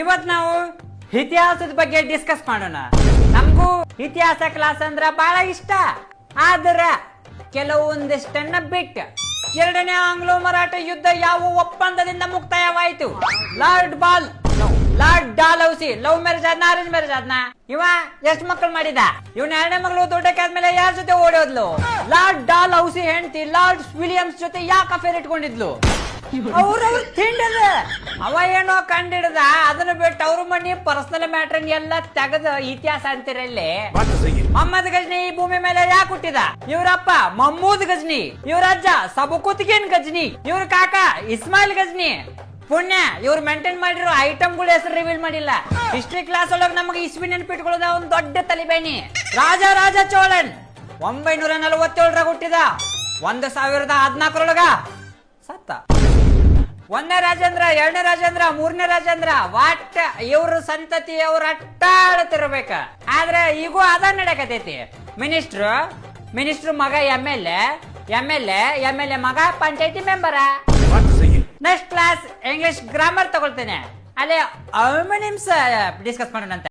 ಇವತ್ ನಾವು ಇತಿಹಾಸದ ಬಗ್ಗೆ ಡಿಸ್ಕಸ್ ಮಾಡೋಣ. ನಮಗೂ ಇತಿಹಾಸ ಕ್ಲಾಸ್ ಅಂದ್ರ ಬಹಳ ಇಷ್ಟ. ಆದ್ರ ಕೆಲವೊಂದಿಷ್ಟನ್ನ ಬಿಟ್ಟು ಎರಡನೇ ಆಂಗ್ಲೋ ಮರಾಠ ಯುದ್ಧ ಯಾವ ಒಪ್ಪಂದದಿಂದ ಮುಕ್ತಾಯವಾಯಿತು? ಲಾರ್ಡ್ ಡಾಲ್ಹೌಸಿ ಲವ್ ಮ್ಯಾರೇಜ್ ಆದ್ನ ಅರೇಂಜ್ ಮ್ಯಾರೇಜ್ ಆದ್ನ? ಇವ ಎಷ್ಟ್ ಮಕ್ಕಳು ಮಾಡಿದ? ಇವನ್ ಎರಡನೇ ಮಗಳು ದೊಡ್ಡಕ್ಕಾದ್ಮೇಲೆ ಯಾರ ಜೊತೆ ಓಡೋದ್ಲು? ಲಾರ್ಡ್ ಡಾಲ್ಹೌಸಿ ಹೆಂಡತಿ ಲಾರ್ಡ್ ವಿಲಿಯಮ್ಸ್ ಜೊತೆ ಯಾಕೆ ಅಫೇರ್ ಇಟ್ಕೊಂಡಿದ್ಲು? ಅವ್ರವ್ರ ತಿಂಡದ ಅವ ಏನೋ ಕಂಡಿಡ್ದ, ಅದನ್ನ ಬಿಟ್ಟು ಅವ್ರ ಮನಿ ಪರ್ಸನಲ್ ಮ್ಯಾಟರ್ ಎಲ್ಲ ತೆಗೆದ ಇತಿಹಾಸ ಅಂತಿರಲ್ಲಿ. ಮೊಹಮ್ಮದ್ ಗಜ್ನಿ ಈ ಭೂಮಿ ಮೇಲೆ ಯಾಕೆ ಹುಟ್ಟಿದ? ಇವ್ರಪ್ಪ ಮಹಮೂದ್ ಗಜ್ನಿ, ಇವ್ರ ಅಜ್ಜ ಸಬಕುತ್ಗೀನ್ ಗಜ್ನಿ, ಇವ್ರ ಕಾಕ ಇಸ್ಮಾಯಿಲ್ ಗಜ್ನಿ. ಪುಣ್ಯ ಇವ್ರು ಮೇಂಟೈನ್ ಮಾಡಿರೋ ಐಟಮ್ಗಳ ಹೆಸರು ರಿವೀಲ್ ಮಾಡಿಲ್ಲ. ಹಿಸ್ಟ್ರಿ ಕ್ಲಾಸ್ ಒಳಗೆ ನಮಗೆ ಇಸ್ವಿ ನೆನ್ಪಿಟ್ಕೊಳ್ಳೋದ ಒಂದ್ ದೊಡ್ಡ ತಲಿಬೇನಿ. ರಾಜ ಚೋಳನ್ 947 ಹುಟ್ಟಿದ, 1014 ಸತ್ತ. ಒಂದನೇ ರಾಜೇಂದ್ರ, ಎರಡನೇ ರಾಜೇಂದ್ರ, ಮೂರನೇ ರಾಜೇಂದ್ರ, ವಾಟ್ ಇವ್ರ ಸಂತತಿ ಅವ್ರ ಅಟ್ಟಾಳತಿರ್ಬೇಕ. ಆದ್ರೆ ಈಗೂ ಅದ ನಡಕತೈತಿ. ಮಿನಿಸ್ಟ್ರು ಮಗ ಎಮ್ ಎಲ್ ಎ ಮಗ ಪಂಚಾಯತಿ ಮೆಂಬರ. ನೆಕ್ಸ್ಟ್ ಕ್ಲಾಸ್ ಇಂಗ್ಲಿಷ್ ಗ್ರಾಮರ್ ತಗೊಳ್ತೇನೆ, ಅಲ್ಲೇ ನಿಮಿಷ ಡಿಸ್ಕಸ್ ಮಾಡೋಣ.